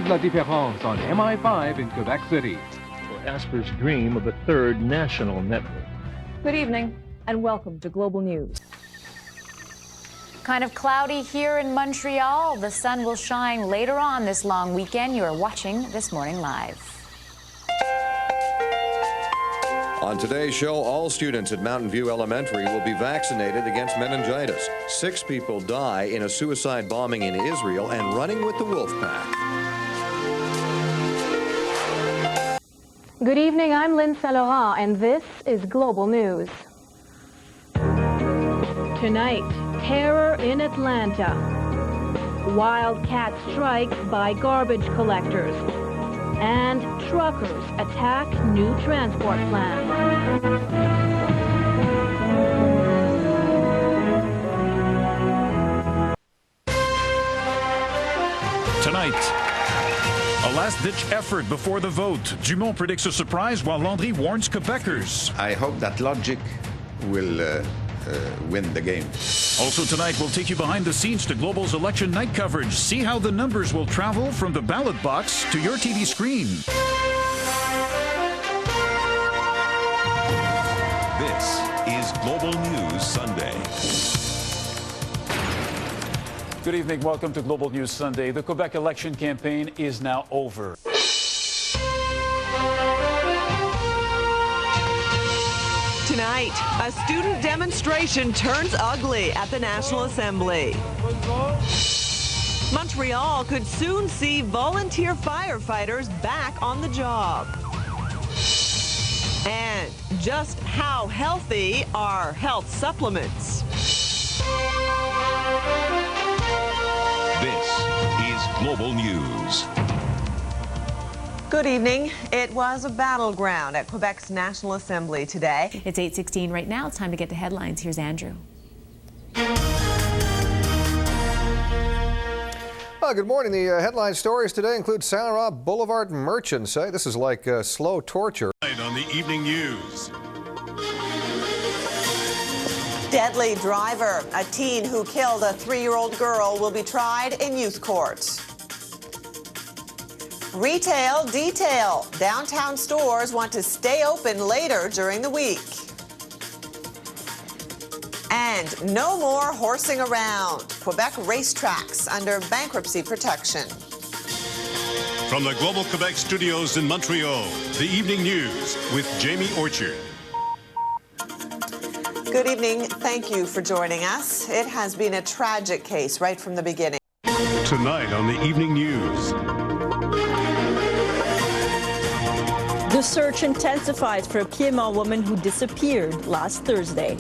la différence on MI-5 in Quebec City. For Asper's dream of a third national network. Good evening and welcome to Global News. Kind of cloudy here in Montreal. The sun will shine later on this long weekend. You are watching This Morning Live. On today's show, all students at Mountain View Elementary will be vaccinated against meningitis. 6 people die in a suicide bombing in Israel and running with the wolf pack. Good evening, I'm Lynn Saint-Laurent, and this is Global News. Tonight, terror in Atlanta. Wildcat strikes by garbage collectors. And truckers attack new transport plan. Tonight, a last-ditch effort before the vote. Dumont predicts a surprise while Landry warns Quebecers. I hope that logic will win the game. Also tonight, we'll take you behind the scenes to Global's election night coverage. See how the numbers will travel from the ballot box to your TV screen. This is Global News Sunday. Good evening. Welcome to Global News Sunday. The Quebec election campaign is now over. Tonight, a student demonstration turns ugly at the National Assembly. Montreal could soon see volunteer firefighters back on the job. And just how healthy are health supplements? This is Global News. Good evening. It was a battleground at Quebec's National Assembly today. It's 8:16 right now. It's time to get to headlines. Here's Andrew. Good morning. The headline stories today include Saint Laurent Boulevard merchants say this is like slow torture. On the evening news. Deadly driver. A teen who killed a 3-year-old girl will be tried in youth court. Retail detail. Downtown stores want to stay open later during the week. And no more horsing around. Quebec racetracks under bankruptcy protection. From the Global Quebec studios in Montreal, the evening news with Jamie Orchard. Good evening. Thank you for joining us. It has been a tragic case right from the beginning. Tonight on the evening news. The search intensifies for a Piedmont woman who disappeared last Thursday.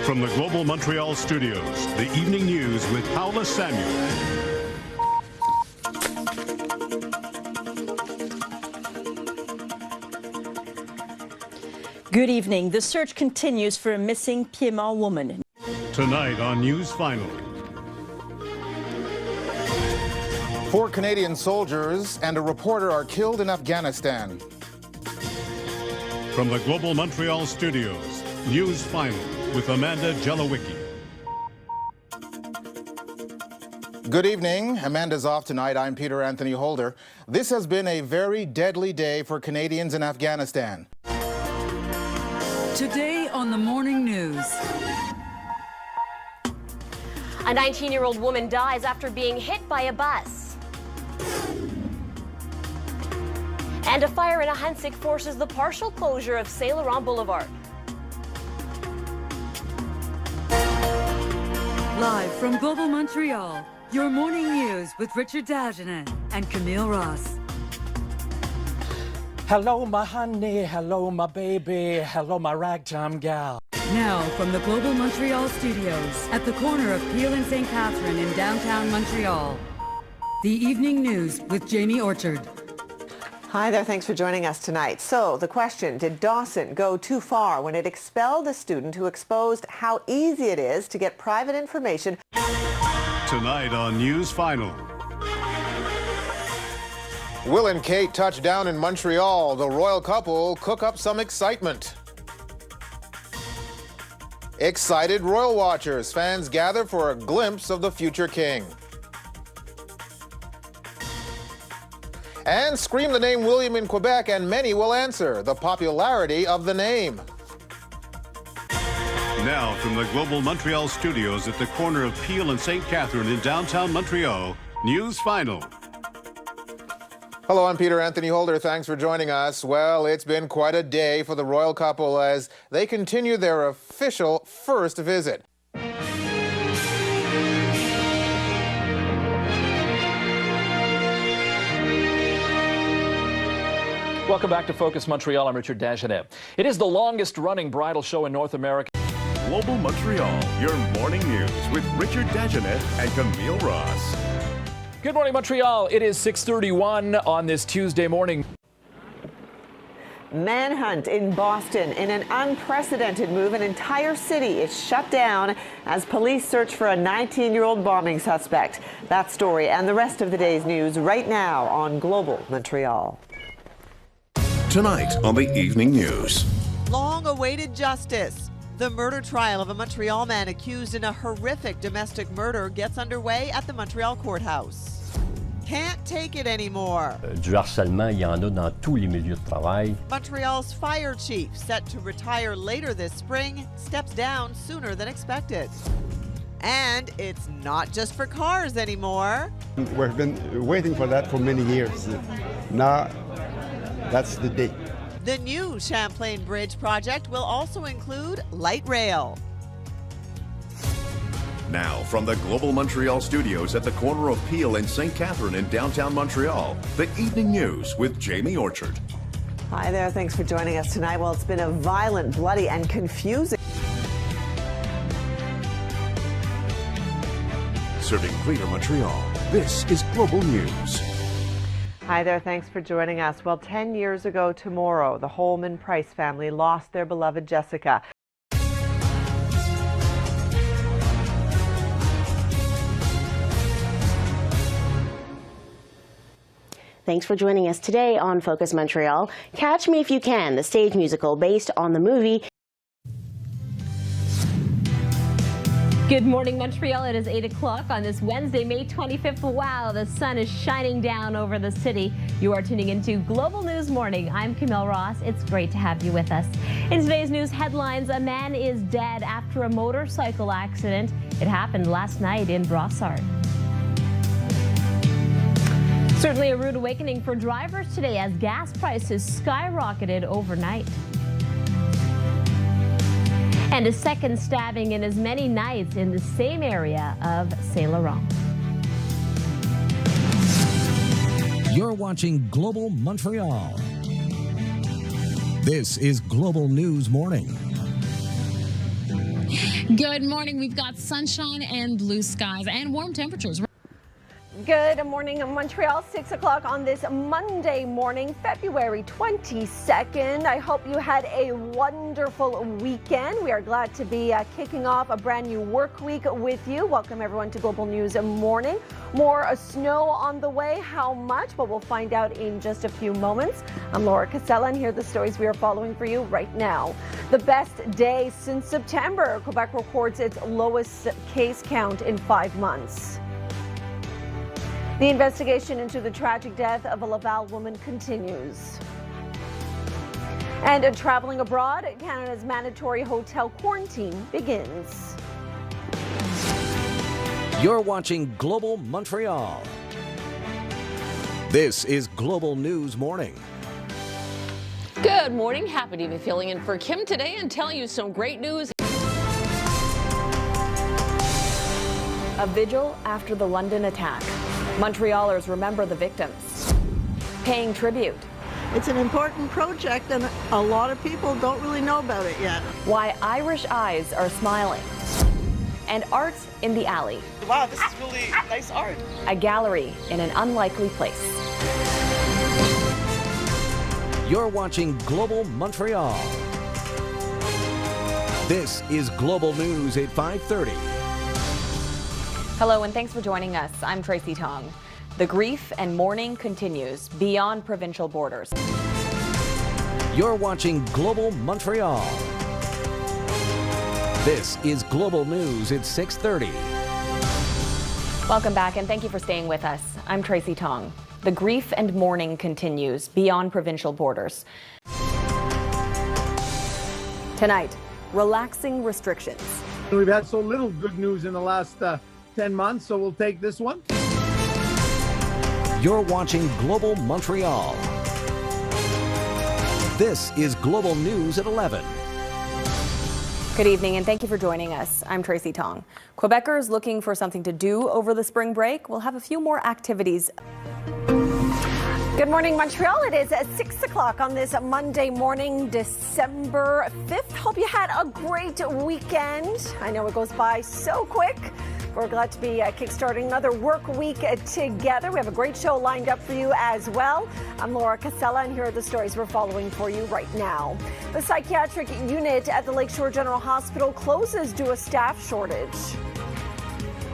From the Global Montreal studios, the evening news with Paula Samuel. Good evening. The search continues for a missing Piedmont woman. Tonight on News Final. 4 Canadian soldiers and a reporter are killed in Afghanistan. From the Global Montreal studios, News Final with Amanda Jelowicki. Good evening. Amanda's off tonight. I'm Peter Anthony Holder. This has been a very deadly day for Canadians in Afghanistan. Today on the morning news. A 19-year-old woman dies after being hit by a bus. And a fire in a Huntsic forces the partial closure of Saint Laurent Boulevard. Live from Global Montreal, your morning news with Richard Dagenet and Camille Ross. Hello, my honey. Hello, my baby. Hello, my ragtime gal. Now, from the Global Montreal studios at the corner of Peel and St. Catherine in downtown Montreal, the evening news with Jamie Orchard. Hi there, thanks for joining us tonight. So the question, did Dawson go too far when it expelled a student who exposed how easy it is to get private information? Tonight on News Final. Will and Kate touch down in Montreal. The royal couple cook up some excitement. Excited royal watchers. Fans gather for a glimpse of the future king. And scream the name William in Quebec and many will answer. The popularity of the name. Now, from the Global Montreal studios at the corner of Peel and St. Catherine in downtown Montreal, News Final. Hello, I'm Peter Anthony Holder. Thanks for joining us. Well, it's been quite a day for the royal couple as they continue their official first visit. Welcome back to Focus Montreal. I'm Richard Dagenet. It is the longest-running bridal show in North America. Global Montreal, your morning news with Richard Dagenet and Camille Ross. Good morning, Montreal. It is 6:31 on this Tuesday morning. Manhunt in Boston. In an unprecedented move, an entire city is shut down as police search for a 19-year-old bombing suspect. That story and the rest of the day's news right now on Global Montreal. Tonight on the Evening News. Long-awaited justice. The murder trial of a Montreal man accused in a horrific domestic murder gets underway at the Montreal courthouse. Can't take it anymore. Du harcèlement, il y en a dans tous les milieux de travail. Montreal's fire chief, set to retire later this spring, steps down sooner than expected. And it's not just for cars anymore. We've been waiting for that for many years. Now, that's the day. The new Champlain Bridge project will also include light rail. Now, from the Global Montreal studios at the corner of Peel and St. Catherine in downtown Montreal, the Evening News with Jamie Orchard. Hi there, thanks for joining us tonight. Well, it's been a violent, bloody, and confusing. Serving Greater Montreal, this is Global News. Hi there, thanks for joining us. Well, 10 years ago tomorrow, the Holman Price family lost their beloved Jessica. Thanks for joining us today on Focus Montreal. Catch Me If You Can, the stage musical based on the movie. Good morning, Montreal. It is 8 o'clock on this Wednesday, May 25th. Wow, the sun is shining down over the city. You are tuning into Global News Morning. I'm Camille Ross. It's great to have you with us. In today's news headlines, a man is dead after a motorcycle accident. It happened last night in Brossard. Certainly a rude awakening for drivers today as gas prices skyrocketed overnight. And a second stabbing in as many nights in the same area of Saint Laurent. You're watching Global Montreal. This is Global News Morning. Good morning. We've got sunshine and blue skies and warm temperatures. Good morning, Montreal. 6 o'clock on this Monday morning, February 22nd. I hope you had a wonderful weekend. We are glad to be kicking off a brand new work week with you. Welcome everyone to Global News Morning. More snow on the way. How much? Well, we'll find out in just a few moments. I'm Laura Casella, and here are the stories we are following for you right now. The best day since September. Quebec records its lowest case count in 5 months. The investigation into the tragic death of a Laval woman continues. And traveling abroad, Canada's mandatory hotel quarantine begins. You're watching Global Montreal. This is Global News Morning. Good morning. Happy to be filling in for Kim today and telling you some great news. A vigil after the London attack. Montrealers remember the victims, paying tribute. It's an important project and a lot of people don't really know about it yet. Why Irish eyes are smiling. And art in the alley. Wow, this is really nice art. A gallery in an unlikely place. You're watching Global Montreal. This is Global News at 5:30. Hello and thanks for joining us. I'm Tracy Tong. The grief and mourning continues beyond provincial borders. You're watching Global Montreal. This is Global News at 6:30. Welcome back and thank you for staying with us. I'm Tracy Tong. The grief and mourning continues beyond provincial borders. Tonight, relaxing restrictions. We've had so little good news in the last 10 months, so we'll take this one. You're watching Global Montreal. This is Global News at 11. Good evening and thank you for joining us. I'm Tracy Tong. Quebecers looking for something to do over the spring break will have a few more activities. Good morning, Montreal. It is at 6 o'clock on this Monday morning, December 5th. Hope you had a great weekend. I know it goes by so quick. We're glad to be kickstarting another work week together. We have a great show lined up for you as well. I'm Laura Casella, and here are the stories we're following for you right now. The psychiatric unit at the Lakeshore General Hospital closes due to a staff shortage.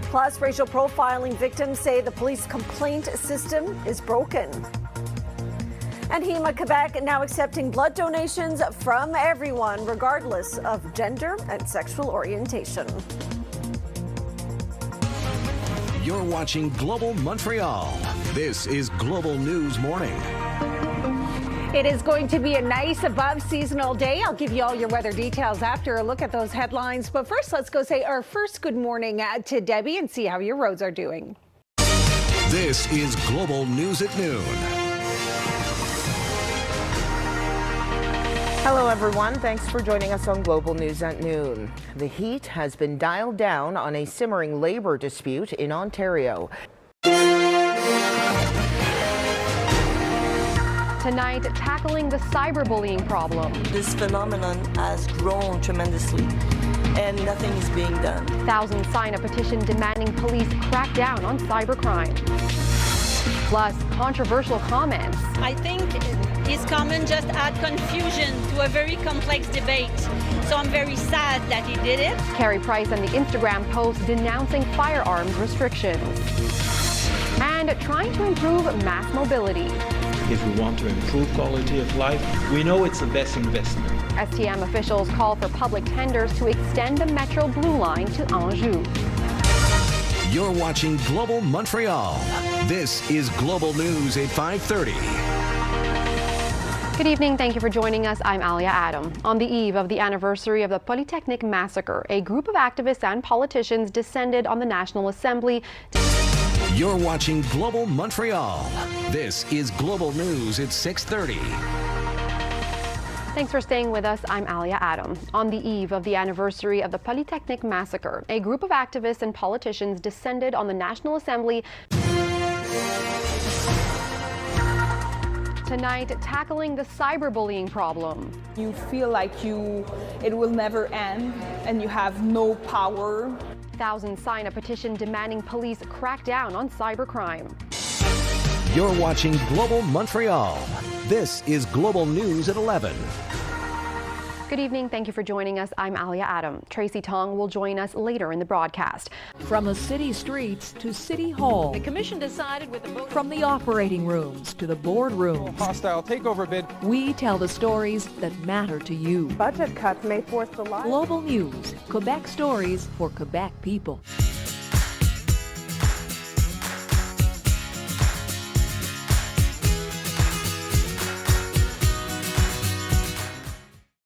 Plus, racial profiling victims say the police complaint system is broken. And HEMA Quebec now accepting blood donations from everyone, regardless of gender and sexual orientation. You're watching Global Montreal. This is Global News Morning. It is going to be a nice above seasonal day. I'll give you all your weather details after a look at those headlines. But first, let's go say our first good morning to Debbie and see how your roads are doing. This is Global News at noon. Hello, everyone. Thanks for joining us on Global News at noon. The heat has been dialed down on a simmering labor dispute in Ontario. Tonight, tackling the cyberbullying problem. This phenomenon has grown tremendously, and nothing is being done. Thousands sign a petition demanding police crack down on cybercrime. Plus, controversial comments. I think his comment just add confusion to a very complex debate. So I'm very sad that he did it. Carrie Price and the Instagram post denouncing firearms restrictions. And trying to improve mass mobility. If we want to improve quality of life, we know it's the best investment. STM officials call for public tenders to extend the Metro Blue Line to Anjou. You're watching Global Montreal. This is Global News at 5:30. Good evening. Thank you for joining us. I'm Alia Adam. On the eve of the anniversary of the Polytechnic massacre, a group of activists and politicians descended on the National Assembly. You're watching Global Montreal. This is Global News at 6:30. Thanks for staying with us. I'm Alia Adam. On the eve of the anniversary of the Polytechnic massacre, a group of activists and politicians descended on the National Assembly. Tonight, tackling the cyberbullying problem. You feel like it will never end and you have no power. Thousands sign a petition demanding police crack down on cybercrime. You're watching Global Montreal. This is Global News at 11. Good evening. Thank you for joining us. I'm Alia Adam. Tracy Tong will join us later in the broadcast. From the city streets to City Hall. The commission decided with a vote. From the operating rooms to the boardrooms. Hostile takeover bid. We tell the stories that matter to you. Budget cuts may force the line. Global News. Quebec stories for Quebec people.